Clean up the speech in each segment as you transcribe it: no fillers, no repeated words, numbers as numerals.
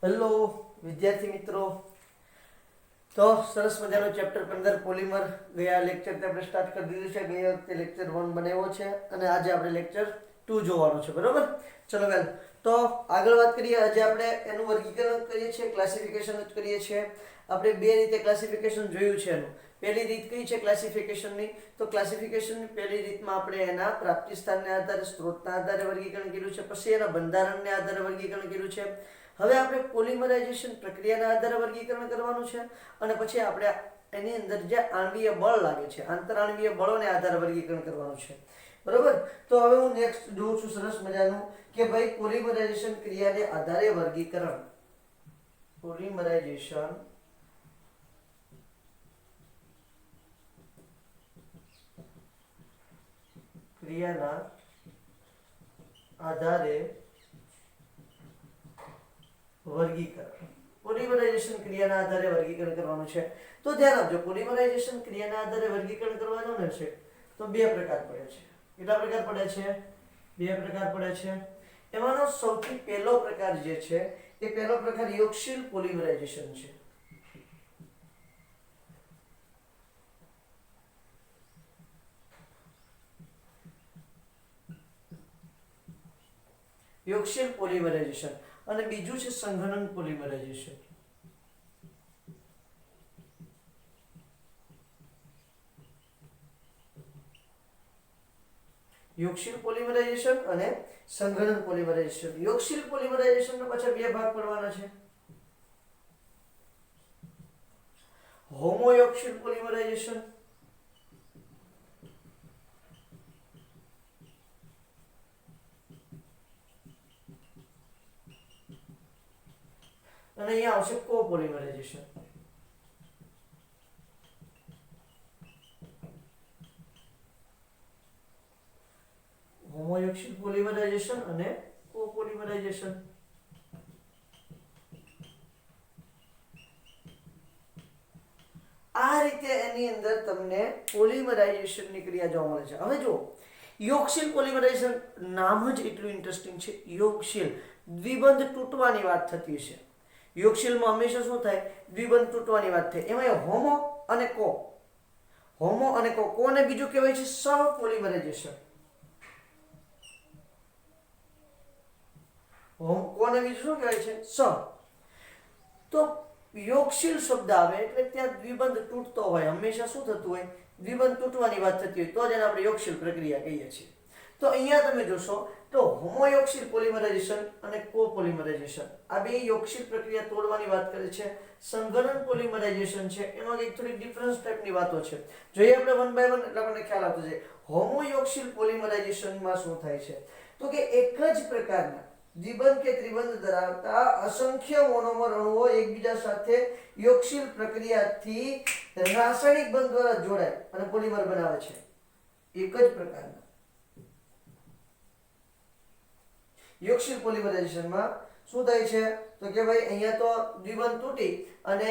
Hello વિદ્યાર્થી મિત્રો, તો સરસ મજાનો ચેપ્ટર 15 પોલિમર ગયા લેક્ચરથી આપણે સ્ટાર્ટ કરી દીધું છે. ગયા વખતે લેક્ચર 1 બનાવ્યો છે અને આજે આપણે લેક્ચર 2 જોવાનું છે. બરોબર, ચલો વેલ, તો આગળ વાત કરીએ. આજે આપણે એનું વર્ગીકરણ કરીએ છીએ, ક્લાસિફિકેશન જ કરીએ છીએ. આપણે બે રીતે ક્લાસિફિકેશન જોયું છે. એનું પહેલી રીત કઈ છે ક્લાસિફિકેશનની? તો ક્લાસિફિકેશનની પહેલી રીતમાં આપણે એના પ્રાપ્તિ સ્થાનને આધારે, સ્ત્રોતના આધારે વર્ગીકરણ કર્યું છે. પછી એના બંધારણને આધારે વર્ગીકરણ કર્યું છે. હવે આપણે પોલિમરાઇઝેશન પ્રક્રિયાના આધારે વર્ગીકરણ કરવાનું છે અને પછી આપણે એની અંદર જે આણ્વીય બળ લાગે છે, આંતરાણ્વીય બળોને આધારે વર્ગીકરણ કરવાનું છે. બરોબર, તો હવે હું નેક્સ્ટ જોઉં છું સરસ મજાનું કે ભાઈ પોલિમરાઇઝેશન ક્રિયાને આધારે વર્ગીકરણ. પોલિમરાઇઝેશન ક્રિયાના આધારે વર્ગીકરણ. પોલિમરાઇઝેશન ક્રિયાના આધારે વર્ગીકરણ કરવાનું છે. તો ધ્યાન આપજો, પોલિમરાઇઝેશન ક્રિયાના આધારે વર્ગીકરણ કરવાનું છે તો બે પ્રકાર પડે છે. કેટલા પ્રકાર પડે છે? બે પ્રકાર પડે છે. એમાંનો સૌથી પહેલો પ્રકાર જે છે એ પહેલો પ્રકાર યોગશીલ પોલિમરાઇઝેશન છે. યોગશીલ પોલિમરાઇઝેશન અને બીજું છે સંઘનન પોલિમરાઇઝેશન. યોગશીલ પોલિમરાઇઝેશન અને સંઘનન પોલિમરાઇઝેશન. યોગશીલ પોલિમરાઇઝેશનના પાછા બે ભાગ પડવાના છે. હોમોયોગશીલ પોલિમરાઇઝેશન અને અહીંયા આવશે કોપોલિમરાઇઝેશન. હોમોયોગશીલ પોલિમરાઇઝેશન અને કોપોલિમરાઇઝેશન. આ રીતે એની અંદર તમને પોલિમરાઇઝેશનની ક્રિયા જોવા મળે છે. હવે જો યોગશીલ પોલિમરાઇઝેશન નામ જ એટલું ઇન્ટરેસ્ટિંગ છે. યોગશીલ, દ્વિબંધ તૂટવાની વાત થતી છે. યોગશીલમાં હંમેશા શું થાય? દ્વિબંધ તૂટવાની વાત થાય. એમાં હોમો અને કો, હોમો અને કોને બીજું કહેવાય છે સહપોલિમરાઇઝેશન. કોને બીજું શું કહેવાય છે? સહ. તો યોગશીલ શબ્દ આવે એટલે ત્યાં દ્વિબંધ તૂટતો હોય. હંમેશા શું થતું હોય? દ્વિબંધ તૂટવાની વાત થતી હોય તો જ એને આપણે યોગશીલ પ્રક્રિયા કહીએ છીએ. તો અહીંયા તમે જોશો તો હોમોયોગશીલ પોલિમરાઇઝેશન અને કોપોલિમરાઇઝેશન આ બે યોગશીલ પ્રક્રિયા તોડવાની વાત કરે છે. સંઘનન પોલિમરાઇઝેશન છે એમાં કંઈક થોડી ડિફરન્સ ટાઈપની વાતો છે. જોઈએ આપણે વન બાય વન એટલે આપણને ખ્યાલ આવતો જાય. હોમોયોગશીલ પોલિમરાઇઝેશનમાં શું થાય છે તો કે એક જ પ્રકારના દ્વિબંધ કે ત્રિબંધ ધરાવતા અસંખ્ય મોનોમર અણુઓ એકબીજા સાથે યોગશીલ પ્રક્રિયાથી રાસાયણિક બંધ દ્વારા જોડાય અને પોલિમર બનાવે છે. એક જ પ્રકારના યોગશીલ પોલિમરાઇઝેશનમાં શું થાય છે તો કે ભાઈ અહીંયા તો દ્વિબંધ તૂટી અને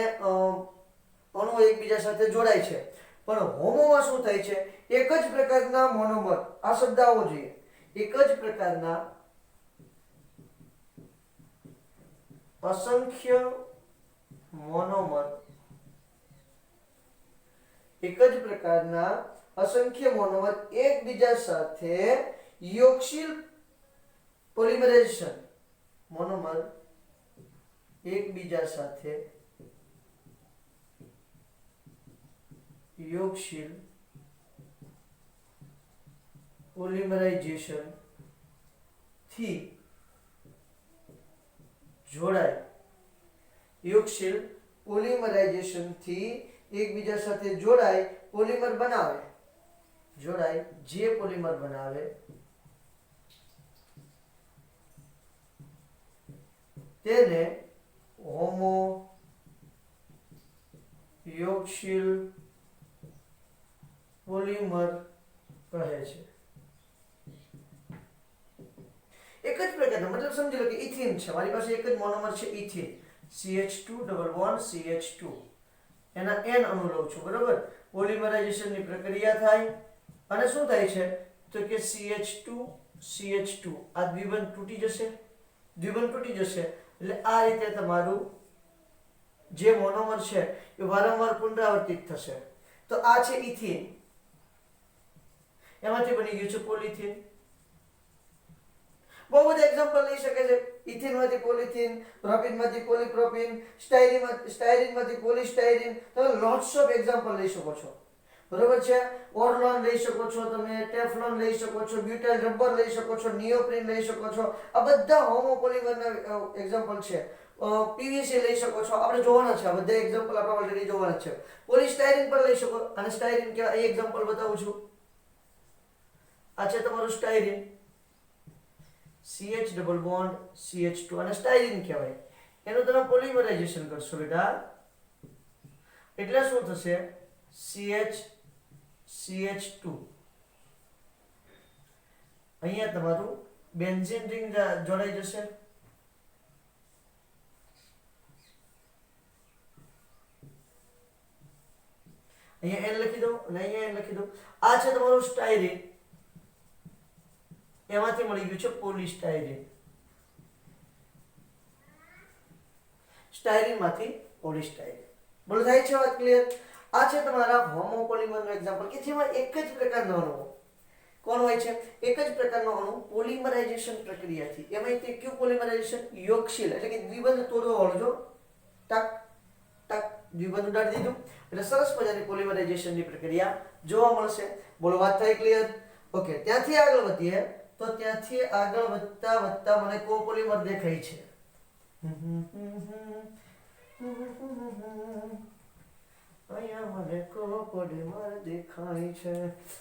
અણુઓ એકબીજા સાથે જોડાય છે. પણ હોમોમાં શું થાય છે? એક જ પ્રકારના મોનોમર, આ શબ્દ આવવો જોઈએ, એક જ પ્રકારના અસંખ્ય મોનોમર, એક જ પ્રકારના અસંખ્ય મોનોમર એકબીજા સાથે યોગશીલ પોલિમરાઇઝેશન, મોનોમર એકબીજા સાથે યોગશીલ પોલિમરાઇઝેશન થી જોડાય, યોગશીલ પોલિમરાઇઝેશન થી એકબીજા સાથે જોડાય, પોલિમર બનાવે, જોડાય, જે પોલિમર બનાવે તેને હોમોયોગશીલ પોલિમર કહે છે. એક જ પ્રકારનો, મતલબ સમજી લો કે ઇથિન છે, મારી પાસે એક જ મોનોમર છે ઇથિન, CH2 એના n અણુ લઉં છું. બરોબર, પોલિમરાઇઝેશનની પ્રક્રિયા થાય અને શું થાય છે તો કે CH2 આ દ્વિબંધ તૂટી જશે, એટલે આ રીતે તમારું જે મોનોમર છે એ વારંવાર પુનરાવર્તિત થશે. તો આ છે ઇથિન, એમાંથી બની ગયું છે પોલિથીન. બહુ બધા એક્ઝામ્પલ લઈ શકે છે. ઇથિન માંથી પોલિથીન, પ્રોપીન માંથી પોલીપ્રોપીન, સ્ટાયરીન માંથી પોલીસ્ટાયરીન. તમે લોટ્સ ઓફ એક્ઝામ્પલ લઈ શકો છો. બરોબર છે. ઓર્લોન લઈ શકો છો, તમે ટેફલોન લઈ શકો છો, બ્યુટાઇલ રબર લઈ શકો છો, નિયોપ્રીન લઈ શકો છો. આ બધા હોમોપોલિમરના એક્ઝામ્પલ છે. પીવીસી લઈ શકો છો. આપણે જોવાના છે આ બધા એક્ઝામ્પલ, આપણે ઓલરેડી જોવાના છે. પોલીસ્ટાયરીન પણ લઈ શકો. અને સ્ટાયરીન કેવા એ એક્ઝામ્પલ બતાવું છું. આ છે તમારું styrene, CH double bond CH2, અને સ્ટાયરીન કહેવાય. એનું તમે પોલિમરાઇઝેશન કરશો બેટા, એટલે શું થશે? CH2. અહીંયા તમારું બેન્ઝીન રિંગ જોડાઈ જશે. અહીંયા N લખી દો અને અહીંયા N લખી દો. આ છે તમારું સ્ટાયરીન, એમાંથી મળી ગયું છે પોલીસ્ટાયરીન. સ્ટાયરીન માંથી પોલીસ્ટાયરીન. બોલો થાય છે વાત ક્લિયર? આ છે તમારા હોમોપોલિમરનો એક્ઝામ્પલ કે જેમાં એક જ પ્રકારનો અણુ કોણ હોય છે? એક જ પ્રકારનો અણુ પોલિમરાઇઝેશન પ્રક્રિયાથી, એમાં તે કયું પોલિમરાઇઝેશન? યોગશીલ એટલે કે દ્વિબંધ તોડવા વાળું. જો ટક ટક દ્વિબંધ ઉડાડી દીધું એટલે સરસ મજાની પોલિમરાઇઝેશનની પ્રક્રિયા જોવા મળશે. બોલો વાત થાય ક્લિયર? ઓકે, ત્યાંથી આગળ વધીએ તો ત્યાંથી આગળ વધતા વધતા મને કોપોલિમર દેખાય છે. અહીંયા મને કોપોલિમર દેખાય છે.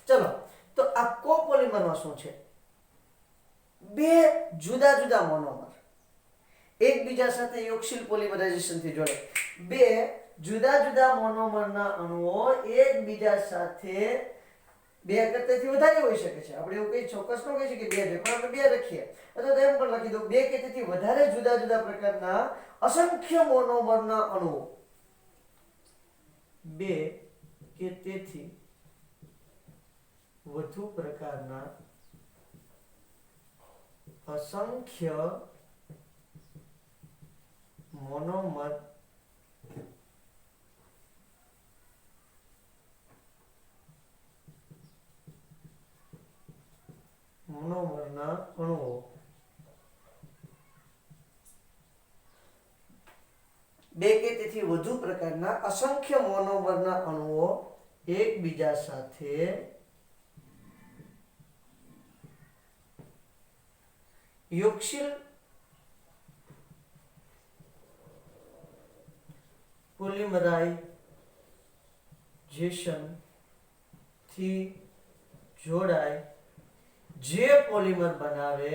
ચલો, તો આ કોપોલિમરમાં શું છે? બે જુદા જુદા મોનોમર એકબીજા સાથે યોગશીલ પોલિમરાઇઝેશન થી જોડે. બે જુદા જુદા મોનોમરના અણુઓ એકબીજા સાથે બે કરતાથી વધારે હોઈ શકે છે. આપણે એવું કઈ ચોક્કસ ન કહી શકીએ બે છે, પણ આપણે બે લખીએ અથવા તો એમ પણ લખી દો બે કે તેથી વધારે જુદા જુદા પ્રકારના અસંખ્ય મોનોમરના અણુઓ. બે કે તેથી વધુ પ્રકારના અસંખ્ય મોનોમર મોનોમરના અણુઓ બે કે તેથી વધુ પ્રકારના અસંખ્ય મોનોમરના અણુઓ એકબીજા સાથે યોગશીલ પોલિમરાઇઝેશન થી જોડાય જે પોલિમર બનાવે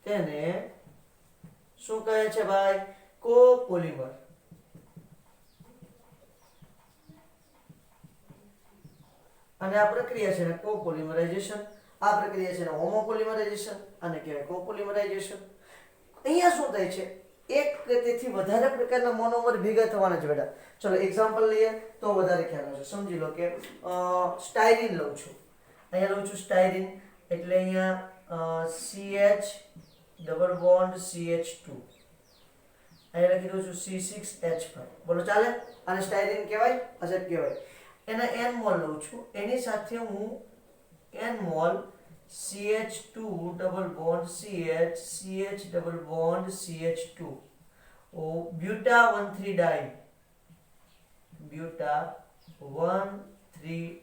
તેને શું કહે છે ભાઈ? કોપોલિમર. અને આ પ્રક્રિયા છે કોપોલિમરાઇઝેશન. આ પ્રક્રિયા છે હોમોપોલિમરાઇઝેશન અને કહેવાય કોપોલિમરાઇઝેશન. અહીંયા શું થાય છે? એક કે તેથી વધારે પ્રકારના મોનોમર ભેગા થવાના છે બેટા. ચલો એક્ઝામ્પલ લઈએ તો વધારે ખ્યાલ આવશે. સમજી લો કે સ્ટાયરીન લઉં છું. અહીંયા લઉં છું સ્ટાયરીન એટલે અહીંયા CH ડબલ બોન્ડ CH2. અહીંયા લખી દઉં છું C6H5. બોલો ચાલે? આને સ્ટાયરીન કહેવાય, અજબ કહેવાય. એના n મોલ લઉં છું, એની સાથે હું n mall CH2 double bond CH double bond CH2 બ્યુટા 1,3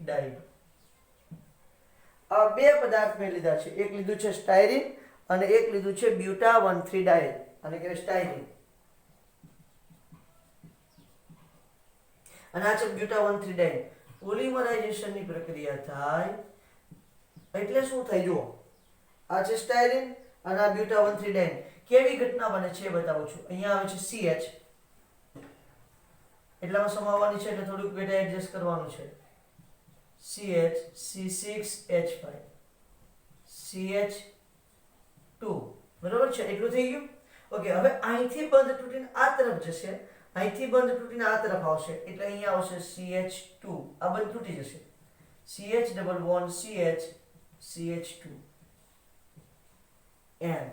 ડાઈ આ બે પદાર્થ મેં લીધા છે. એક લીધું છે સ્ટાયરીન અને એક લીધું છે બ્યુટા 1,3 ડાઈ અને કહેવાય સ્ટાયરીન. અને આ છે બ્યુટા 1,3 ડાઈ. પોલિમરાઇઝેશનની પ્રક્રિયા થાય એટલે શું થાય? જુઓ, આ છે સ્ટાયરીન અને આ બ્યુટા 1,3 ડાઈ. કેવી ઘટના બને છે બતાવું છું. અહીંયા આવે છે CH એટલામાં સમાવવાની છે એટલે થોડુંક બેટા એડજસ્ટ કરવાનું છે. CH C6H5 CH2 બરાબર છે? એટલું થઈ ગયું. ઓકે, હવે અહીંથી બંધ તૂટીને આ તરફ જશે, અહીંથી બંધ તૂટીને આ તરફ આવશે એટલે અહીંયા આવશે CH2. આ બંધ તૂટી જશે. CH double bond CH CH2 N.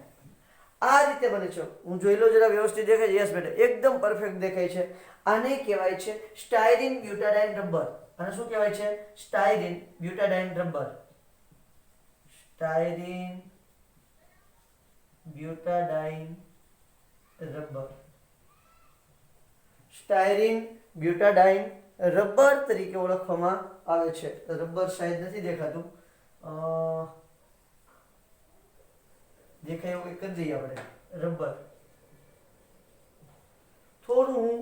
આ રીતે બને છે. હું જોઈ લો જરા વ્યવસ્થિત દેખાય છે? યસ બેટા, એકદમ પરફેક્ટ દેખાય છે. આને કહેવાય છે સ્ટાયરીન બ્યુટાડાઇન રબર. અને શું કહેવાય છે? Styrene butadiene rubber. Styrene butadiene rubber. Styrene butadiene rubber તરીકે ઓળખવામાં આવે છે. રબર સાઈઝ નથી દેખાતું, દેખાય એવું કરી દઈએ આપણે. રબર થોડું હું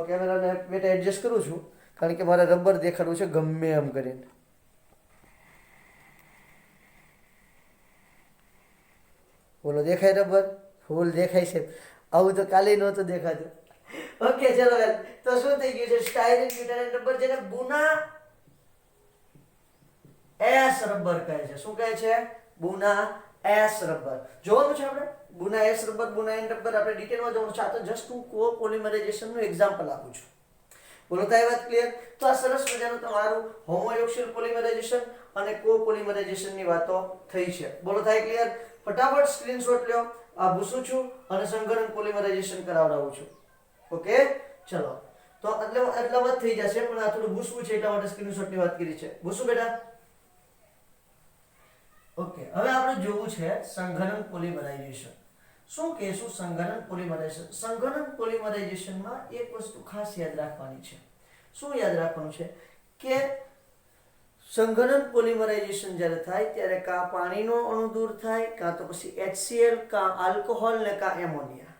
કેમેરાને બેટા એડજસ્ટ કરું છું, કારણ કે મારે રબર દેખાડવું છે ગમે એમ કરીને. બોલો, દેખાય રબર? ફૂલ દેખાય છે. આવું તો કાલે નહોતું દેખાતું. ઓકે, ચલો તો શું થઈ ગયું છે? સ્ટાયરીન બ્યુટાડાઇન રબર, જેને બુના એસ રબર કહે છે. શું કહે છે? બુના એસ રબર. જોવાનું છે આપણે બુના એસ રબર, બુના એન રબર. આપણે ડિટેલમાં જોવાનું છે. આ તો જસ્ટ હું કોપોલિમરાઇઝેશનનું એક્ઝામ્પલ આપું છું. બોલો, તો એ વાત ક્લિયર? તો આ સરસ મજાનું તમારું હોમોએક્સિયલ પોલિમરાઇઝેશન અને કોપોલિમરાઇઝેશનની વાતો થઈ છે. બોલો, થાય ક્લિયર? ફટાફટ સ્ક્રીનશોટ લ્યો. આ ભૂસું છું અને સંગઠન પોલિમરાઇઝેશન કરાવડાવું છું. ઓકે, ચલો. તો એટલા થઈ જશે, પણ આ થોડું ભૂસવું છે એટલા માટે સ્ક્રીનશોટની વાત કરી છે. ભૂસું બેટા? ઓકે, હવે આપણે જોવું છે સંઘનન પોલિમરાઇઝેશન. શું કહેશું સંઘનન પોલિમરાઇઝેશન? સંઘનન પોલિમરાઇઝેશનમાં એક વસ્તુ ખાસ યાદ રાખવાની છે. શું યાદ રાખવાનું છે? કે સંઘનન પોલિમરાઇઝેશન જ્યારે થાય ત્યારે કાં પાણીનો અણુ દૂર થાય, કાં તો પછી HCl, કાં આલ્કોહોલ ને કાં એમોનિયા.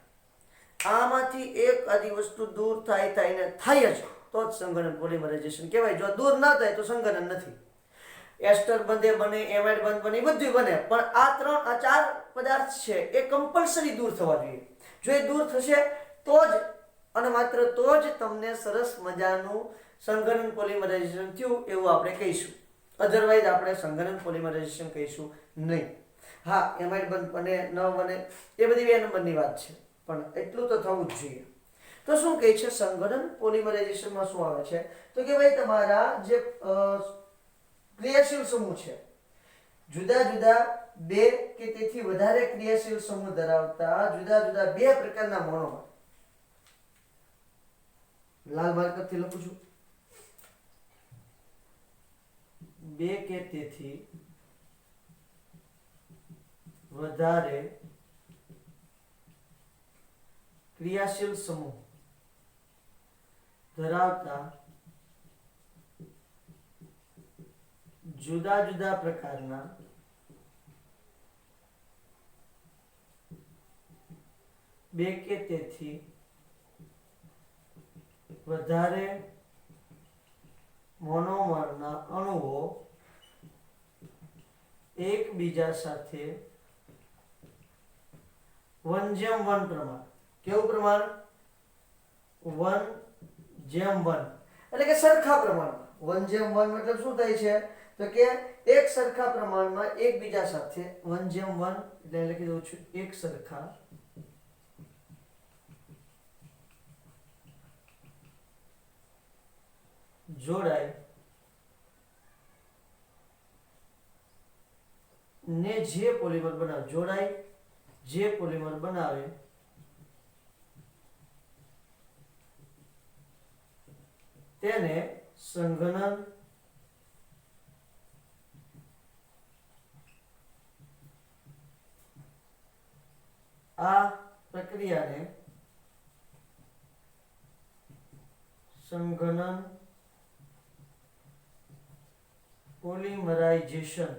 આમાંથી એક આદી વસ્તુ દૂર થાય જ તો જ સંઘનન પોલિમરાઇઝેશન કહેવાય. જો દૂર ના થાય તો સંઘનન નથી. એસ્ટર બંધે બને, એમાઇડ બંધ બને, બધું બને, પણ આ ચાર પદાર્થ છે એ કમ્પલસરી દૂર થવા જોઈએ. જો એ દૂર થશે તો જ અને માત્ર તો જ તમને સરસ મજાનું સંઘનન પોલિમરાઇઝેશન થયું એવું આપણે કહીશું. અધરવાઇઝ આપણે સંઘનન પોલિમરાઇઝેશન કહીશું નહીં. હા, એમાઇડ બંધ બને ન બને એ બધી 2 નંબરની વાત છે, પણ એટલું તો થવું જ જોઈએ. તો શું કહે છે સંઘનન પોલિમરાઇઝેશનમાં? શું આવે છે તો કે ભાઈ તમારા જે ક્રિયાશીલ સમૂહ છે, જુદા જુદા 2 કે તેથી વધારે ક્રિયાશીલ સમૂહ ધરાવતા જુદા જુદા 2 પ્રકારના મોનોમર. લાલ માર્કરથી લખું છું. 2 કે તેથી વધારે ક્રિયાશીલ સમૂહ ધરાવતા જુદા જુદા પ્રકારના બે કે તેથી વધારે મોનોમરના અણુઓ એકબીજા સાથે 1:1 પ્રમાણ. કેવું પ્રમાણ? 1:1, એટલે કે સરખા પ્રમાણમાં. 1:1 મતલબ શું થાય છે તો કે એક સરખા પ્રમાણમાં એકબીજા સાથે 1:1, એટલે લખી દઉં છું એક સરખા જોડાય ને જે પોલિમર બનાવે, જોડાય જે પોલિમર બનાવે તેને સંઘનન આ પ્રક્રિયાને સંઘનન પોલિમરાઇઝેશન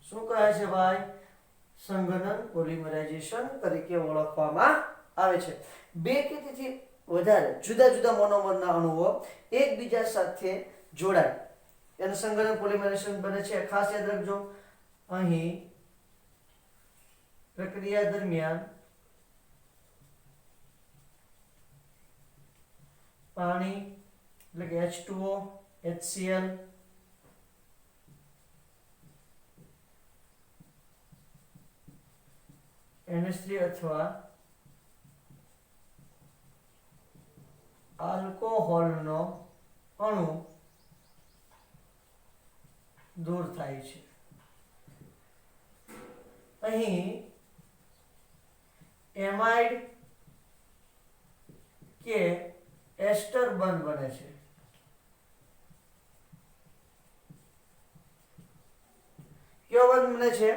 શું કહે છે ભાઈ? સંઘનન પોલિમરાઇઝેશન તરીકે ઓળખવામાં આવે છે. 2 કે તેથી વધારે જુદા જુદા મોનોમરના અણુઓ એકબીજા સાથે જોડાય એને સંઘનન પોલિમરાઇઝેશન બને છે. ખાસ યાદ રાખજો, અહીં પ્રક્રિયા દરમિયાન પાણી એટલે કે H2O, HCl, NH3 અથવા આલ્કોહોલનો અણુ દૂર થાય છે. અહીં એમાઇડ કે એસ્ટર બંધ બને છે. કયો બંધ બને છે?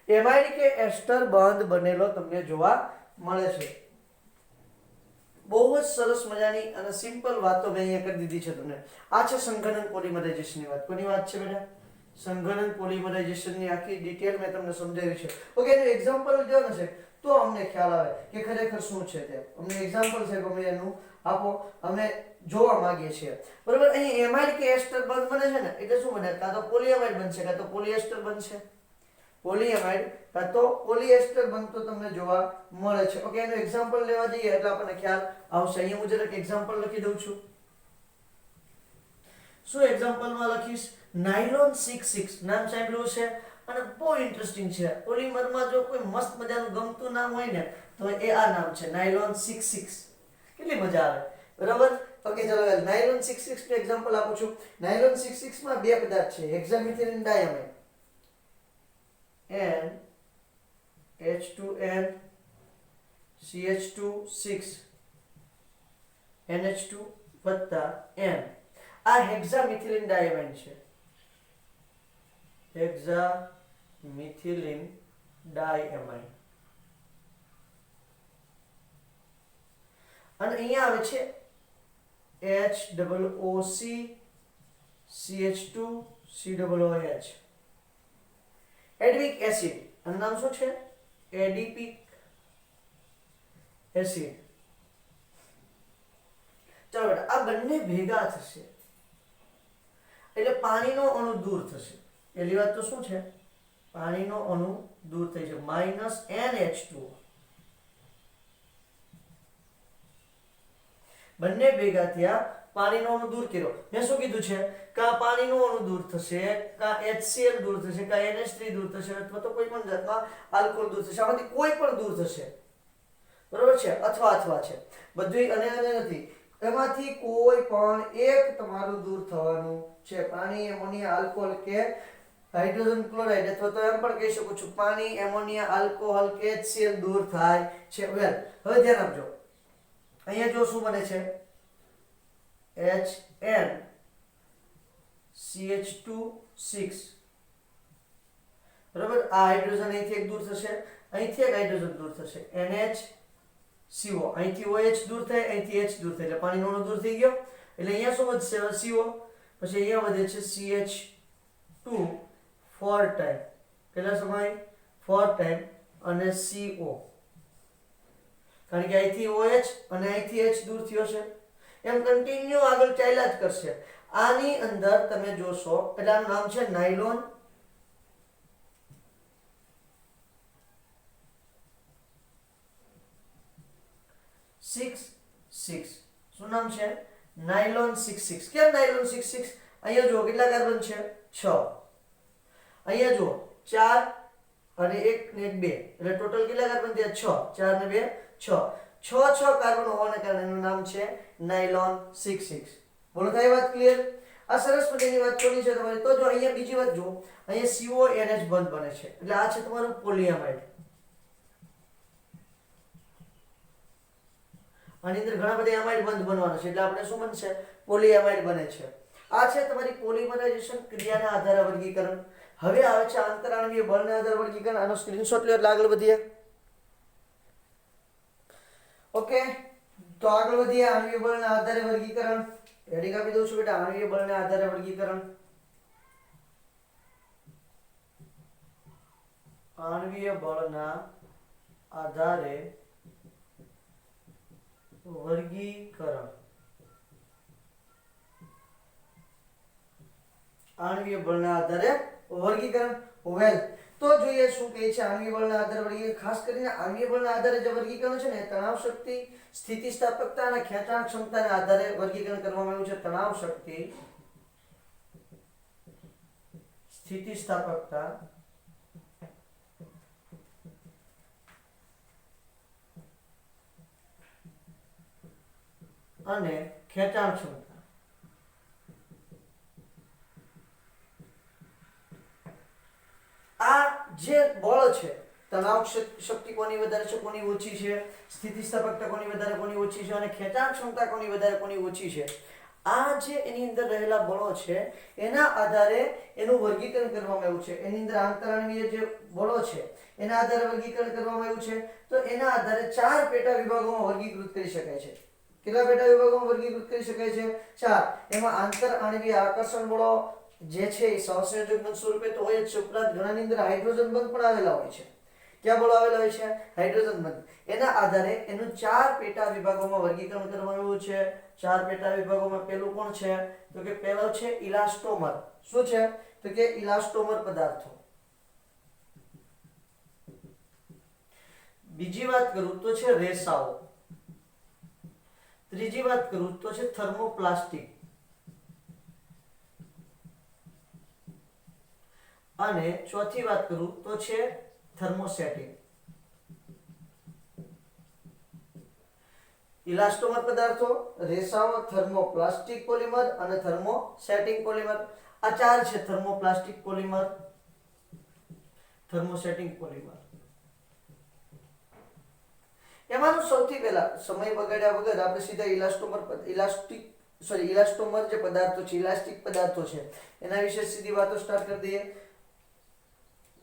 એમાઇડ કે એસ્ટર બંધ બનેલો તમને જોવા મળે છે. બહુ જ સરસ મજાની અને સિમ્પલ વાતો મેં અહીંયા કરી દીધી છે તમને. આ છે સંઘનન પોલિમરાઇઝેશનની વાત. કોની વાત છે બેટા? સંઘનન પોલિમરાઇઝેશનની આખી ડિટેલ મેં તમને સમજાવી છે. ઓકે, એનું એક્ઝામ્પલ જો ને તો અમને ખ્યાલ આવે કે ખરેખર શું છે તે. અમને એક્ઝામ્પલ છે અમે એનું આપો, અમે જોવા માંગીએ છીએ. બરોબર. અહીં એમાઇડ કે એસ્ટર બંધ બને છે ને એટલે શું બને? કાં તો પોલીએમાઇડ બનશે કાં તો પોલિએસ્ટર બનશે. પોલીએમાઇડ કાં તો પોલિએસ્ટર બનતો તમને જોવા મળે છે. ઓકે, એનું એક્ઝામ્પલ લેવા જઈએ એટલે આપણને ખ્યાલ આવશે. અહીંયા હું જરાક એક્ઝામ્પલ લખી દઉં છું. શું એક્ઝામ્પલમાં લખીશ? નાયલોન 66 નામ સાંભળ્યું છે અને બહુ ઇન્ટરેસ્ટિંગ છે. પોલિમરમાં જો કોઈ મસ્ત મજાનું ગમતું નામ હોય ને તો એ આ નામ છે, નાયલોન 66. કેટલી મજા આવે. બરાબર. ઓકે, ચલો નાયલોન 66 નું એક્ઝામ્પલ આપું છું. નાયલોન 66 માં બે પદાર્થ છે, હેક્સામિથિલિન ડાયમાઇડ N H2N CH2 6 NH2 વત્તા N. આ હેક્સામિથિલિન ડાયમાઇડ છે. હેક્સામિથિલિન ડાયમાઇડ. અને અહીંયા આવે છે HOOC CH2 COOH. એડિપિક એસિડ. આનું નામ શું છે? એડિપિક એસિડ. ચાલો બેટા, આ બંને ભેગા થશે એટલે પાણીનો અણુ દૂર થશે. પહેલી વાત તો શું છે? પાણીનો અણુ દૂર થઈ છે, -NH2. બંને ભેગા થયા, પાણીનો અણુ દૂર કર્યો. મેં શું કીધું છે? કાં પાણીનો અણુ દૂર થશે, કાં HCl દૂર થશે, કાં NH3 દૂર થશે, અથવા તો કોઈ પણ જાતમાં આલ્કોહોલ દૂર થશે. આમાંથી કોઈ પણ દૂર થશે. બરોબર છે? અથવા છે બધું અને નથી. એમાંથી કોઈ પણ એક તમારું દૂર થવાનું છે. પાણી, એમોનિયા, આલ્કોહોલ કે હાઇડ્રોજન ક્લોરાઇડ, અથવા તો એમ પણ કહી શકું છું પાણી, એમોનિયા, આલ્કોહોલ કે HCl દૂર થાય છે. વેલ, હવે ધ્યાન આપજો. અહીંયા જો શું બને છે? HN CH2 6. બરાબર. આ હાઇડ્રોજન અહીંથી એક દૂર થશે, અહીંથી એક હાઇડ્રોજન દૂર થશે, NHCO. અહીંથી OH દૂર થાય, અહીંથી H દૂર થાય એટલે પાણીનો અણુ દૂર થઈ ગયો. એટલે અહીંયા શું વધશે? CO. પછી અહીંયા વધે છે CH2 4 ટાઈમ. કેટલા સમય? 4 ટાઈમ. અને CO. કારણ કે અહીંથી OH અને અહીંથી H દૂર થયો છે. એમ કન્ટિન્યુ આગળ ચાલ્યા જ કરશે. આની અંદર તમે જોશો એટલે આનું નામ છે નાયલોન 66. શું નામ છે? નાયલોન 66. કેમ નાયલોન 66? અહીંયા જુઓ કેટલા કાર્બન છે? 6. અહીંયા જુઓ 4 અને 1 ને 2 એટલે ટોટલ કેટલા કાર્બન થયા? 6. 4 ને 2 6. 6 કાર્બન હોવાને કારણે એનું નામ છે નાયલોન 66. બોલો, થાય વાત ક્લિયર? આ સરસ મજાની વાત કરી છે તમારે. તો જો અહીંયા બીજી વાત જુઓ, અહીંયા CONH બંધ બને છે એટલે આ છે તમારું પોલિએમાઇડ. આની અંદર ઘણા બધા એમાઇડ બંધ બનવાના છે એટલે આપણે શું બનશે? પોલિએમાઇડ બને છે. આ છે તમારી પોલિમરાઇઝેશન ક્રિયાના આધારે વર્ગીકરણ. હવે આવે છે આંતરાણવીય બળના આધારે વર્ગીકરણ. આનો સ્ક્રીનશોટ લો એટલે આગળ વધીએ. ઓકે, તો આગળ વધીએ. આણ્વીય બળના આધારે વર્ગીકરણ. હેડિંગ આપી દઉં છું બેટા, આણ્વીય બળના આધારે વર્ગીકરણ. આણ્વીય બળના આધારે વર્ગીકરણ. આણ્વીય બળના આધારે વર્ગીકરણ. વેલ, તો જોઈએ શું કહે છે આણ્વીય બળના આધારે વર્ગીકરણ. ખાસ કરીને આણ્વીય બળના આધારે જે વર્ગીકરણ છે ને, તણાવ શક્તિ, સ્થિતિસ્થાપકતા અને ખેંચાણ ક્ષમતાના આધારે વર્ગીકરણ કરવામાં આવ્યું છે. તણાવ શક્તિ, સ્થિતિસ્થાપકતા અને ખેંચાણ ક્ષમતા. આ જે બળ છે, તણાવ શક્તિ કોની વધારે છે, કોની ઓછી છે, સ્થિતિસ્થાપકતા કોની વધારે, કોની ઓછી છે, અને ખેંચાણ ક્ષમતા કોની વધારે, કોની ઓછી છે, આ જે એની અંદર રહેલા બળો છે એના આધારે એનું વર્ગીકરણ કરવામાં આવ્યું છે. એની અંદર આંતરાણવીય જે બળો છે એના આધારે વર્ગીકરણ કરવામાં આવ્યું છે. તો એના આધારે 4 પેટા વિભાગોમાં વર્ગીકૃત કરી શકાય છે. કેટલા પેટા વિભાગોમાં વર્ગીકૃત કરી શકાય છે? 4. એમાં આંતરાણવીય આકર્ષણ બળો જે છે એ સહસંયોજક બંધ સ્વરૂપે તો હોય જ છે, ઉપરાંત ઘણાની અંદર હાઇડ્રોજન બંધ પણ આવેલા હોય છે. ક્યાં બળ આવેલા હોય છે? હાઇડ્રોજન બંધ. એના આધારે એનું 4 પેટા વિભાગોમાં વર્ગીકરણ કરવામાં આવ્યું છે. 4 પેટા વિભાગોમાં પહેલું કોણ છે? તો કે પહેલો છે ઇલાસ્ટોમર. શું છે? તો કે ઇલાસ્ટોમર પદાર્થો. બીજી વાત કરું તો છે રેસાઓ. ત્રીજી વાત કરું તો છે થર્મોપ્લાસ્ટિક. અને ચોથી વાત કરું તો છે થર્મોસેટિંગ. ઇલાસ્ટોમર પદાર્થો, રેસાઓ, થર્મોપ્લાસ્ટિક પોલિમર અને થર્મોસેટિંગ પોલિમર. આ 4 છે. Thermoplastic polymer, thermosetting polymer. એમાંનું સૌથી પહેલા સમય બગાડ્યા વગર આપણે સીધા ઇલાસ્ટોમર જે પદાર્થો છે, ઇલાસ્ટિક પદાર્થો છે એના વિશે સીધી વાતો સ્ટાર્ટ કરી દઈએ.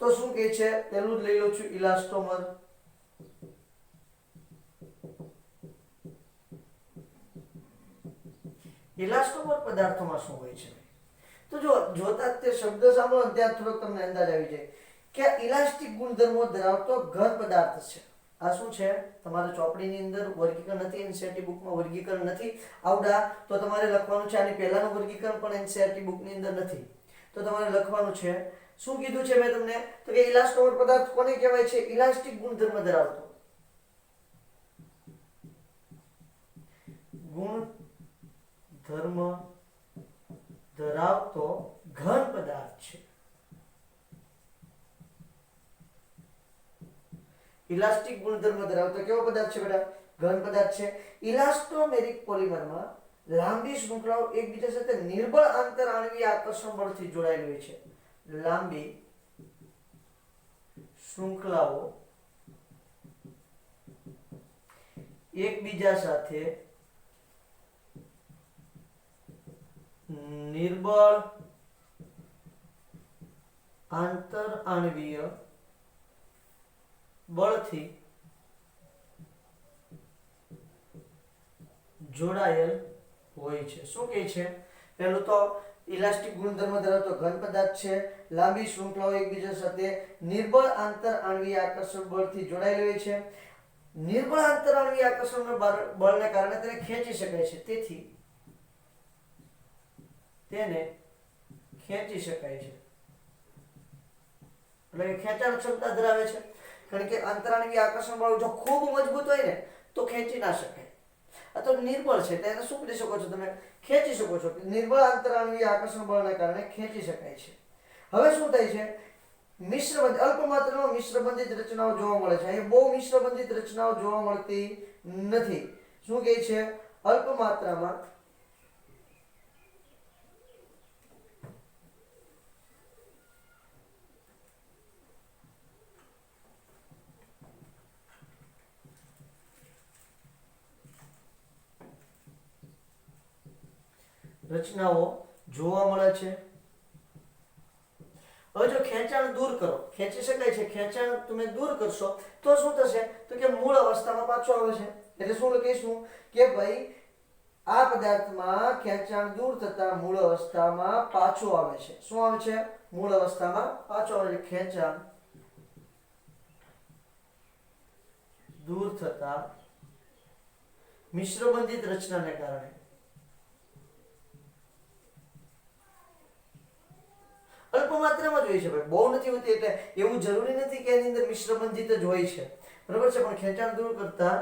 તો શું કહે છે? પહેલું જ લઈ લઉં છું ઇલાસ્ટોમર. ઇલાસ્ટોમર પદાર્થોમાં શું હોય છે? તો જો જોતા તે શબ્દ સાંભળો ને ત્યાં થોડોક તમને અંદાજ આવી જાય કે ઇલાસ્ટિક ગુણધર્મો ધરાવતો ઘન પદાર્થ છે. આ શું છે? તમારા ચોપડીની અંદર વર્ગીકરણ નથી, એનસીઈઆરટી બુકમાં વર્ગીકરણ નથી આવડા, તો તમારે લખવાનું છે. આની પહેલાનું વર્ગીકરણ પણ એનસીઈઆરટી બુકની અંદર નથી, તો તમારે લખવાનું છે. શું કીધું છે મેં તમને? તો કે ઇલાસ્ટોમર પદાર્થ કોને કહેવાય છે? ઇલાસ્ટિક ગુણધર્મ ધરાવતો ઘન પદાર્થ છે. ઇલાસ્ટિક ગુણધર્મ ધરાવતો કેવો પદાર્થ છે બેટા? ઘન પદાર્થ છે. ઇલાસ્ટોમેરિક પોલિમરમાં લાંબી શૃંખલાઓ એકબીજા સાથે નિર્બળ આંતરઆણવીય આકર્ષણ બળથી જોડાયેલી હોય છે. લાંબી શૃંખલાઓ એકબીજા સાથે નિર્બળ આંતરઆણવીય બળથી જોડાયેલ હોય છે. શું કહે છે? પહેલું તો ઇલાસ્ટિક ગુણધર્મ ધરાવતો ઘન પદાર્થ છે. લાંબી શૃંખલાઓ એકબીજા સાથે નિર્બળ આંતરઆણવીય આકર્ષણ બળથી જોડાયેલી હોય છે. નિર્બળ આંતરઆણવીય આકર્ષણ બળને કારણે તેને ખેંચી શકાય છે. તેથી તેને ખેંચી શકાય છે, એટલે કે ખેંચાણ ક્ષમતા ધરાવે છે. કારણ કે આંતરઆણવીય આકર્ષણ બળ જો ખૂબ મજબૂત હોય ને તો ખેંચી ના શકાય, અથવા નિર્બળ છે તેને શું કરી શકો છો? તમે ખેંચી શકો છો. નિર્બળ આંતરઆણવીય આકર્ષણ બળને કારણે ખેંચી શકાય છે. હવે શું થાય છે? મિશ્રબંધિત, અલ્પ માત્રામાં મિશ્રબંધિત રચનાઓ જોવા મળે છે. અહીં બહુ મિશ્રબંધિત રચનાઓ જોવા મળતી નથી. શું કહે છે? અલ્પ માત્રામાં રચનાઓ જોવા મળે છે. હવે જો ખેંચાણ દૂર કરો, ખેંચી શકાય છે, ખેંચાણ તમે દૂર કરશો તો શું થશે? તો કે મૂળ અવસ્થામાં પાછો આવે છે. એટલે શું લખીશું કે ભાઈ આ પદાર્થમાં ખેંચાણ દૂર થતા મૂળ અવસ્થામાં પાછો આવે છે. શું આવે છે? મૂળ અવસ્થામાં પાછો આવે છે. ખેંચાણ દૂર થતા મિશ્રબંધિત રચનાને કારણે અલ્પ માત્રામાં જ હોય છે ભાઈ, બહુ નથી હોતી. એટલે એવું જરૂરી નથી કે એની અંદર મિશ્રબંધિત જ હોય છે, બરોબર છે. પણ ખેંચાણ દૂર કરતા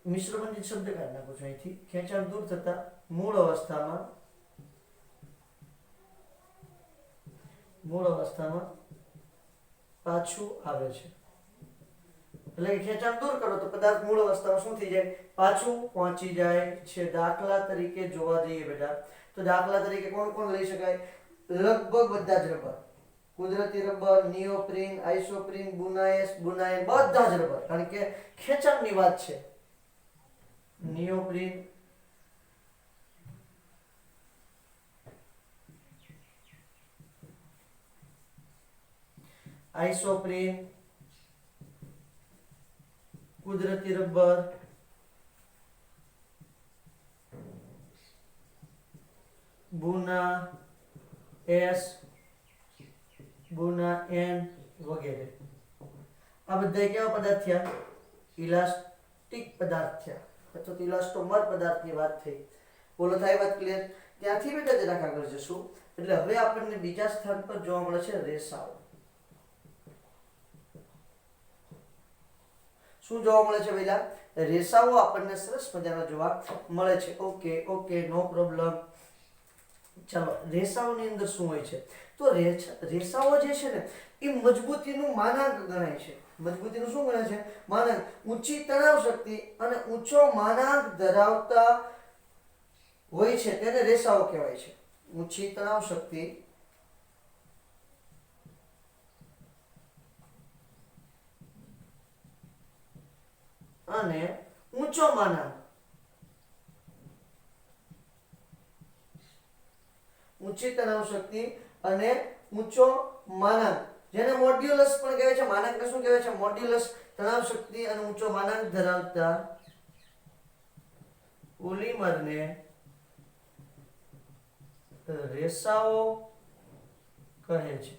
મિશ્રબંધિત શબ્દ કાઢી નાખો છો અહીંથી. ખેંચાણ દૂર થતા મૂળ અવસ્થામાં પાછું આવે છે. એટલે કે ખેંચાણ દૂર કરો તો પદાર્થ મૂળ અવસ્થામાં શું થઈ જાય, પાછું પહોંચી જાય છે. દાખલા તરીકે જોવા જઈએ બેટા તો દાખલા તરીકે કોણ કોણ લઈ શકાય, લગભગ બધા જ રબર, કુદરતી રબર, નિયોપ્રીન, આઇસોપ્રીન, બુનાયસ, બુનાયન, બધા જ રબર, કારણ કે ખેંચાણની વાત છે. નિયોપ્રીન, આઇસોપ્રીન, કુદરતી રબર, બુના એસ, બુના એન વગેરે આ બધા કેવા પદાર્થ થયા, ઇલાસ્ટિક પદાર્થ થયા અથવા તો ઇલાસ્ટોમર પદાર્થની વાત થઈ. બોલો થાય વાત ક્લિયર? ત્યાંથી બેટા જરાક આગળ જશું એટલે હવે આપણને બીજા સ્થાન પર જોવા મળે છે રેસાઓ. શું જોવા મળે છે પહેલા? રેસાઓ આપણને સરસ મજાના જોવા મળે છે. Okay no problem. ચાલો, રેસાઓની અંદર શું હોય છે? તો રેસાઓ જે છે ને એ મજબૂતીનું માનાંક ગણાય છે. મજબૂતીનું શું ગણાય છે? માનાંક. ઊંચી તણાવ શક્તિ અને ઊંચો માનાંક ધરાવતા હોય છે તેને રેસાઓ કહેવાય છે. ઊંચી તણાવ શક્તિ અને ઊંચો માનાંક, ઊંચી તણાવ શક્તિ અને ઊંચો માનાંક, જેને મોડ્યુલસ પણ કહેવાય છે. માનાંકને શું કહેવાય છે? મોડ્યુલસ. તણાવ શક્તિ અને ઊંચો માનાંક ધરાવતા પોલિમરને રેસાઓ કહે છે.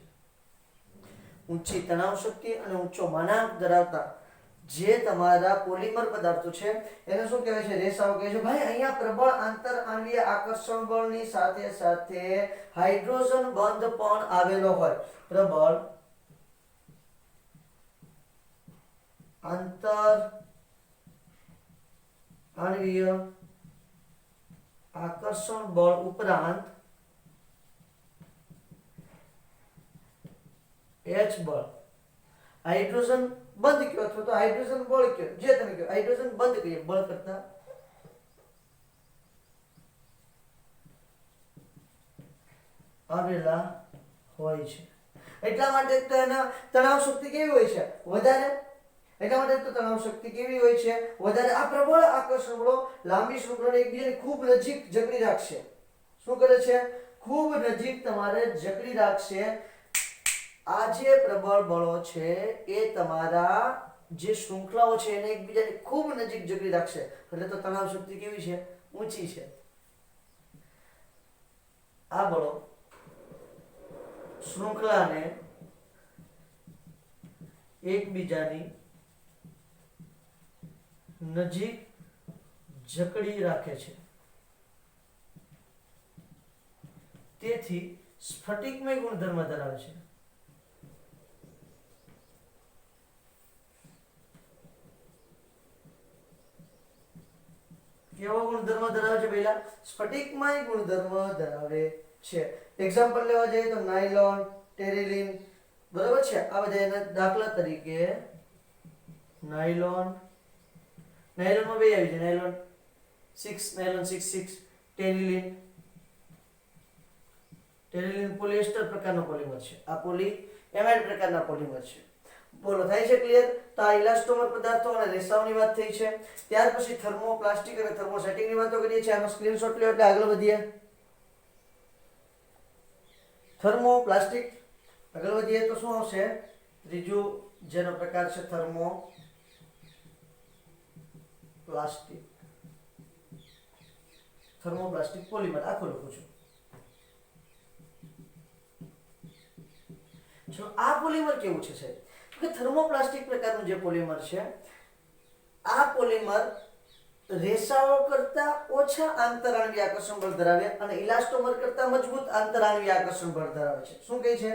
ઊંચી તણાવ શક્તિ અને ઊંચો માનાંક ધરાવતા જે તમારા પોલિમર પદાર્થો છે એને શું કહેવાય છે? રેસાઓ કહે છે. ભાઈ અહીંયા પ્રબળ આંતર આણ્વીય આકર્ષણ બળની સાથે સાથે હાઇડ્રોજન બંધ પણ આવેલો હોય. પ્રબળ આંતર આણ્વીય આકર્ષણ બળ ઉપરાંત H બળ, હાઇડ્રોજન બંધ કયો અથવા તો હાઇડ્રોજન બળ કયો, જે તમે કયો, હાઇડ્રોજન બંધ કહીએ બળ કરતા આવેલા હોય છે. એટલા માટે તો એના તણાવ શક્તિ કેવી હોય છે? વધારે. એટલા માટે તો તણાવ શક્તિ કેવી હોય છે? વધારે. આ પ્રબળ આકર્ષણ બળો લાંબી શૃંખલાને એકબીજાની ખૂબ નજીક જકડી રાખશે. શું કરે છે? ખૂબ નજીક તમારે જકડી રાખશે. આ જે પ્રબળ બળો છે એ તમારા જે શૃંખલાઓ છે એને એકબીજાની ખૂબ નજીક જકડી રાખશે. એટલે તો તણાવ શક્તિ કેવી છે? ઊંચી છે. આ બળો શૃંખલાને એકબીજાની નજીક જકડી રાખે છે. તેથી સ્ફટિકમય ગુણધર્મ ધરાવે છે. કેવો ગુણધર્મ ધરાવે છે? પહેલા સ્ફટિકમય ગુણધર્મ ધરાવે છે. એક્ઝામ્પલ લેવા જઈએ તો નાયલોન, ટેરિલિન, બરાબર છે. આ બધા એના દાખલા તરીકે નાયલોન, નાયલોનમાં બે આવી છે, નાયલોન 6, નાયલોન 6, ટેરિલિન. ટેરિલિન પોલિએસ્ટર પ્રકારનો પોલિમર છે. આ પોલીએમાઇડ પ્રકારના પોલિમર છે. બોલો થાય છે ક્લિયર? તો આ ઇલાસ્ટોમર પદાર્થો અને રેસાઓની વાત થઈ છે. ત્યાર પછી થર્મોપ્લાસ્ટિક અને થર્મોસેટિંગની વાતો કરીએ છીએ. આનો સ્ક્રીનશોટ લ્યો એટલે આગળ વધીએ. થર્મોપ્લાસ્ટિક આગળ વધીએ તો શું આવશે? ત્રીજું જેનો પ્રકાર છે થર્મોપ્લાસ્ટિક. થર્મોપ્લાસ્ટિક પોલિમર આખું લખું છું. ચલો, આ પોલિમર કેવું છે સાહેબ? કે થર્મોપ્લાસ્ટિક પ્રકારનું જે પોલિમર છે આ પોલિમર રેસાઓ કરતા ઓછા આંતરાણવીય આકર્ષણ બળ ધરાવે અને ઇલાસ્ટોમર કરતા મજબૂત આંતરાણવીય આકર્ષણ બળ ધરાવે છે. શું કહે છે?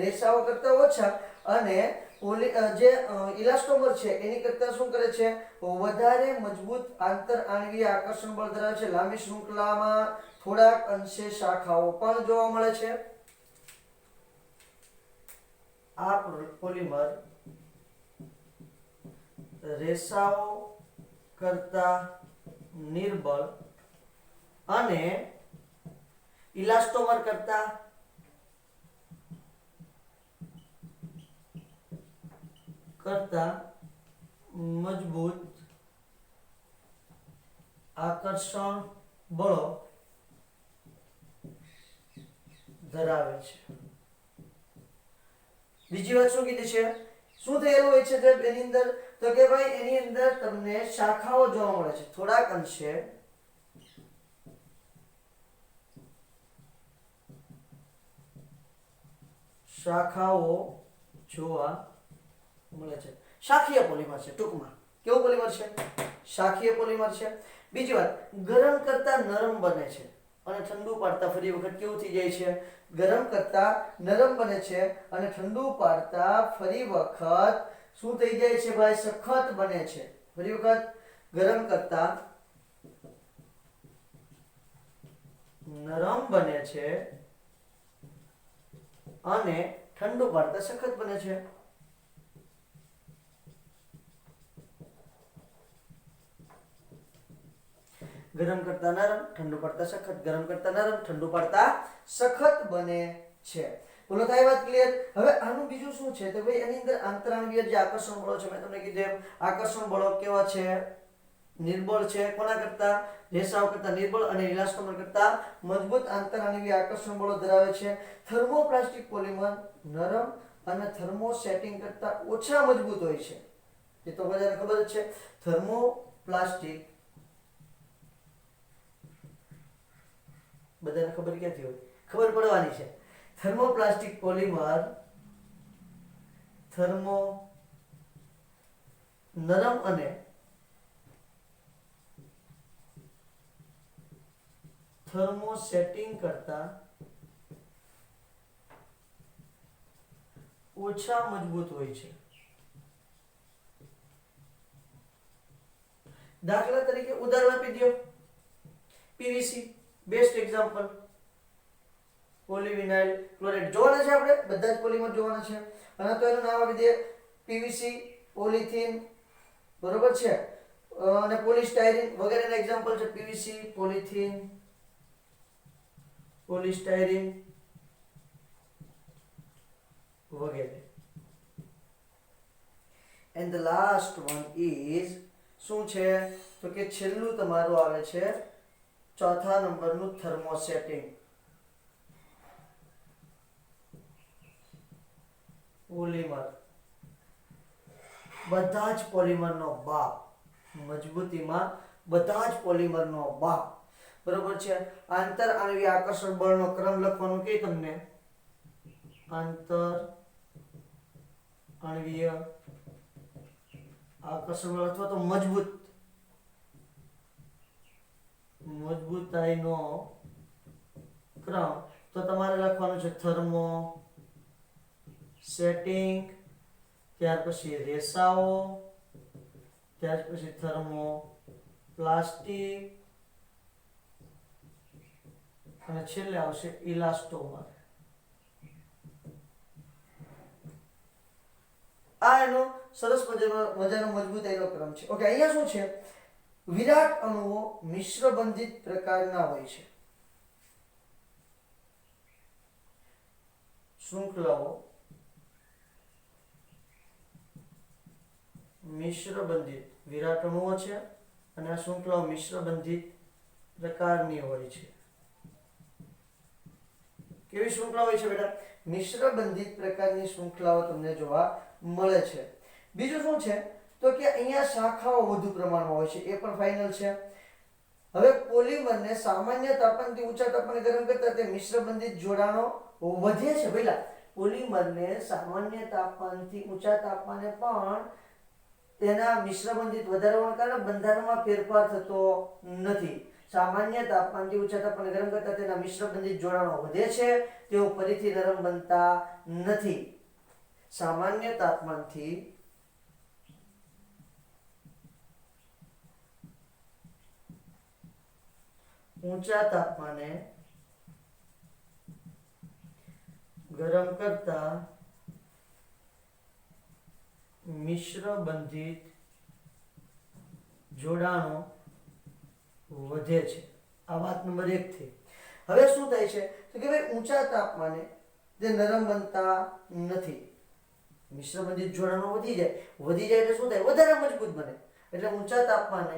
રેસાઓ કરતા ઓછા અને જે ઇલાસ્ટોમર છે એની કરતા શું કરે છે? વધારે મજબૂત આંતરાણવીય આકર્ષણ બળ ધરાવે છે. લાંબી શૃંખલામાં થોડાક અંશે શાખાઓ પણ જોવા મળે છે. આ પોલિમર રેસાઓ કરતા નિર્બળ અને ઇલાસ્ટોમર કરતા મજબૂત આકર્ષણ બળો ધરાવે છે. બીજી વાત શું કીધી છે? શું થયેલું હોય છે એની અંદર? તો કે ભાઈ એની અંદર તમને શાખાઓ જોવા મળે છે, થોડાક અંશે શાખાઓ જોવા મળે છે. શાખીય પોલિમર છે, ટૂંકમાં કેવું પોલિમર છે? શાખીય પોલિમર છે. બીજી વાત, ગરમ કરતા નરમ બને છે અને ઠંડુ પાડતા ફરી વખત કેવું થઈ જાય છે? ગરમ કરતા નરમ બને છે અને ઠંડુ પાડતા ફરી વખત શું થઈ જાય છે ભાઈ? સખત બને છે. ફરી વખત, ગરમ કરતા નરમ બને છે અને ઠંડુ પાડતા સખત બને છે. ગરમ કરતા નરમ, ઠંડુ પડતા સખત, ગરમ કરતા નરમ, ઠંડુ પડતા સખત બને છે. બોલો, થાય વાત ક્લિયર? હવે આનું બીજું શું છે? તો ભાઈ એની અંદર આંતરાણવીય જે આકર્ષણ બળો છે, મેં તમને કીધું આકર્ષણ બળો કેવા છે? નિર્બળ છે. કોના કરતા? રેસાઓ કરતા નિર્બળ અને ઇલાસ્ટોમર કરતા મજબૂત આંતરાણવીય આકર્ષણ બળો ધરાવે છે. થર્મોપ્લાસ્ટિક પોલિમર નરમ અને થર્મોસેટિંગ કરતા ઓછા મજબૂત હોય છે. એ તો બધાને ખબર જ છે. થર્મોપ્લાસ્ટિક બધાને ખબર ક્યાંથી હોય? ખબર પડવાની છે. થર્મોપ્લાસ્ટિક પોલિમર થર્મો નરમ અને થર્મોસેટિંગ કરતા ઓછા મજબૂત હોય છે. દાખલા તરીકે ઉદાહરણ આપી દો. PVC best example. Polyvinyl chloride જોવાના છે આપણે, બધા જ પોલિમર જોવાના છે. અને તો એનું નામ આપી દે પીવીસી, પોલિથીન, બરોબર છે, અને પોલિસ્ટાયરીન વગેરેના એક્ઝામ્પલ છે. પીવીસી, પોલિથીન, પોલિસ્ટાયરીન વગેરે. And the last one is શું છે? તો કે છેલ્લું તમારું આવે છે ચોથા નંબરનું થર્મોસેટિંગ પોલિમર. બધા જ પોલિમરનો બાપ, મજબૂતીમાં બધા જ પોલિમરનો બાપ, બરોબર છે. આંતર આણ્વીય આકર્ષણ બળનો ક્રમ લખવાનું કે તમને આંતર આણ્વીય આકર્ષણ બળ અથવા તો મજબૂતાઈનો ક્રમ તો તમારે લખવાનું છે થર્મો સેટિંગ, ત્યાર પછી રેસાઓ, ત્યાર પછી થર્મો પ્લાસ્ટિક અને છેલ્લે આવશે ઇલાસ્ટોમર. આ એનો સરસ મજાનો મજબૂતાઈનો ક્રમ છે. ઓકે, અહીંયા શું છે? વિરાટ અણુઓ મિશ્ર બંધિત પ્રકારના હોય છે. શૃંખલાઓ મિશ્ર બંધિત વિરાટ અણુઓ છે અને આ શૃંખલાઓ મિશ્ર બંધિત પ્રકારની હોય છે. કેવી શૃંખલા હોય છે બેટા? મિશ્ર બંધિત પ્રકારની શૃંખલાઓ તમને જોવા મળે છે. બીજું શું છે? તો કે અહીંયા શાખાઓ વધુ પ્રમાણમાં હોય છે, એ પણ ફાઇનલ છે. હવે પોલિમરને સામાન્ય તાપમાનથી ઊંચા તાપમાને ગરમ કરતા તે મિશ્ર બંધિત જોડાણો વધે છે. પહેલા પોલિમરને સામાન્ય તાપમાનથી ઊંચા તાપમાને પણ તેના મિશ્ર બંધિત વધારવાના કારણે બંધારણમાં ફેરફાર થતો નથી. સામાન્ય તાપમાનથી ઊંચા તાપમાને ગરમ કરતા તેના મિશ્ર બંધિત જોડાણો વધે છે, તેઓ ફરીથી નરમ બનતા નથી. સામાન્ય તાપમાનથી ઊંચા તાપમાને ગરમ કરતા મિશ્ર બંધિત જોડાણો વધે છે। આ વાત નંબર 1 થી। હવે શું થાય છે તો કે ભાઈ ઊંચા તાપમાને તે નરમ બનતા નથી। મિશ્ર બંધિત જોડાણો વધી જાય એટલે શું થાય વધારે મજબૂત બને। એટલે ઊંચા તાપમાને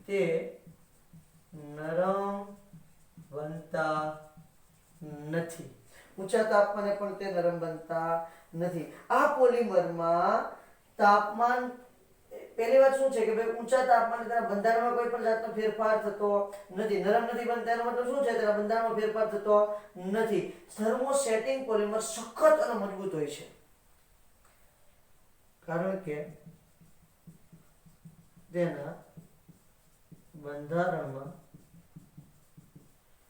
તે નરમ બનતા નથી। ઊંચા તાપમાને પણ તે નરમ બનતા નથી। આ પોલિમરમાં તાપમાન પહેલી વાત શું છે કે ભાઈ ઊંચા તાપમાને તેના બંધારણમાં કોઈ પણ જાતનો ફેરફાર થતો નથી। નરમ નથી બનતા એનો મતલબ શું છે તેના બંધારણમાં ફેરફાર થતો નથી। થર્મોસેટિંગ પોલિમર સખત અને મજબૂત હોય છે કારણ કે તેના બંધારણમાં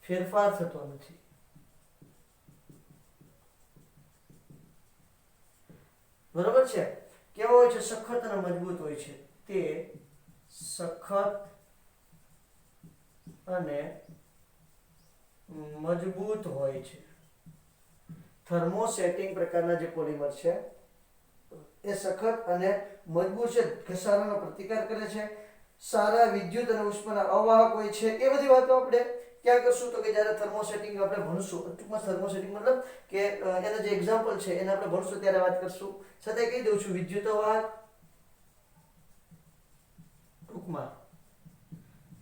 ફેરફાર થતો નથી। બરોબર છે। કેવો હોય છે સખત અને મજબૂત હોય છે। તે સખત અને મજબૂત હોય છે। થર્મોસેટિંગ પ્રકારના જે પોલિમર છે એ સખત અને મજબૂત છે, ઘસારાનો પ્રતિકાર કરે છે, સારા વિદ્યુત અને ઉષ્માના અવાહક હોય છે। એ બધી વાતો આપણે ક્યાં કરશું તો કે જ્યારે થર્મોસેટિંગ આપણે ભણશું। ટૂંકમાં થર્મોસેટિંગ મતલબ કે એના જે એક્ઝામ્પલ છે એને આપણે ભણશું ત્યારે વાત કરશું। છતાંય કહી દઉં છું વિદ્યુત અવાહક, ટૂંકમાં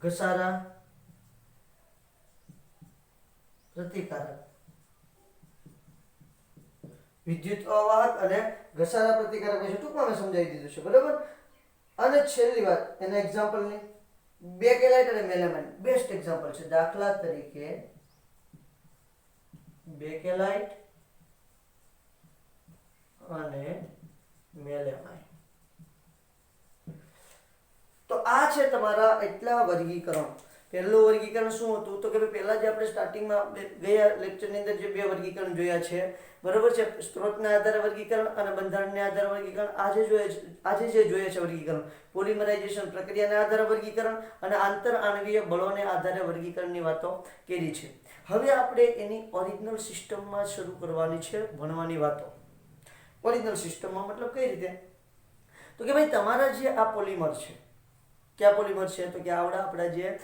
ઘસારા પ્રતિકારક, વિદ્યુત અવાહક અને ઘસારા પ્રતિકારક હોય છે। ટૂંકમાં મેં સમજાવી દીધું છે બરાબર। અને છેલ્લી વાત એના એક્ઝામ્પલની બેકેલાઇટ અને મેલામાઇન બેસ્ટ એક્ઝામ્પલ છે। દાખલા તરીકે બેકેલાઇટ અને મેલામાઇન। તો આ છે તમારા એટલા વર્ગીકરણ। પહેલું વર્ગીકરણ શું હતું તો કે પહેલા જે આપણે સ્ટાર્ટિંગમાં ગયા લેક્ચરની અંદર જે બે વર્ગીકરણ જોયા છે બરોબર છે, સ્ત્રોતના આધારે વર્ગીકરણ અને બંધારણના આધારે વર્ગીકરણ। આજે જે જોઈએ છે વર્ગીકરણ પોલિમરાઇઝેશન પ્રક્રિયાના આધારે વર્ગીકરણ અને આંતર આણ્વીય બળોને આધારે વર્ગીકરણની વાતો કરી છે। હવે આપણે એની ઓરિજિનલ સિસ્ટમમાં શરૂ કરવાની છે ભણવાની વાતો। ઓરિજિનલ સિસ્ટમમાં મતલબ કઈ રીતે તો કે ભાઈ તમારા જે આ પોલિમર છે, ક્યાં પોલિમર છે તો કે આવડા આપણા જે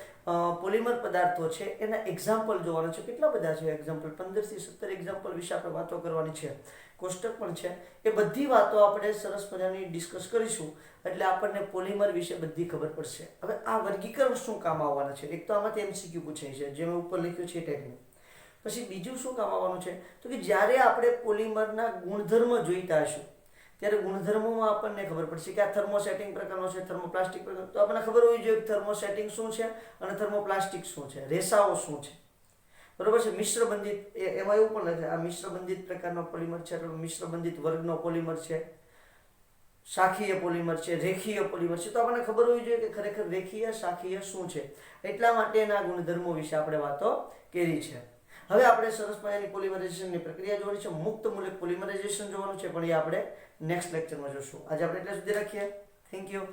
પોલિમર પદાર્થો છે એના એક્ઝામ્પલ જોવાના છે। કેટલા બધા છે એક્ઝામ્પલ? 15 થી 17 એક્ઝામ્પલ વિશે આપણે વાતો કરવાની છે। કોષ્ટક પણ છે। એ બધી વાતો આપણે સરસ મજાની ડિસ્કસ કરીશું એટલે આપણને પોલિમર વિશે બધી ખબર પડશે। હવે આ વર્ગીકરણ શું કામ આવવાના છે? એક તો આમાંથી એમસીક્યુ પૂછાય છે જે મેં ઉપર લખ્યું છે એ ટાઈપનું। પછી બીજું શું કામ આવવાનું છે તો કે જ્યારે આપણે પોલિમરના ગુણધર્મ જોઈતા હશું ત્યારે ગુણધર્મોમાં આપણને ખબર પડશે કે આ થર્મોસેટિંગ પ્રકારનો છે, થર્મોપ્લાસ્ટિક પ્રકાર, તો આપણને ખબર હોવી જોઈએ કે થર્મોસેટિંગ શું છે અને થર્મોપ્લાસ્ટિક શું છે, રેસાઓ શું છે બરોબર છે। મિશ્ર બંધિત એમાં એવું પણ લખે આ મિશ્ર બંધિત પ્રકારનો પોલિમર છે, મિશ્ર બંધિત વર્ગનો પોલિમર છે, શાખીય પોલિમર છે, રેખીય પોલિમર છે। તો આપણને ખબર હોવી જોઈએ કે ખરેખર રેખીય શાખીય શું છે। એટલા માટેના ગુણધર્મો વિશે આપણે વાતો કરી છે। હવે આપણે સરસ મજાની પોલિમરાઇઝેશનની પ્રક્રિયા જોવાની છે, મુક્ત મૂલક પોલિમરાઇઝેશન જોવાનું છે, પણ એ આપણે નેક્સ્ટ લેક્ચરમાં જોશું। આજે આપણે એટલે સુધી રાખીએ। Thank you.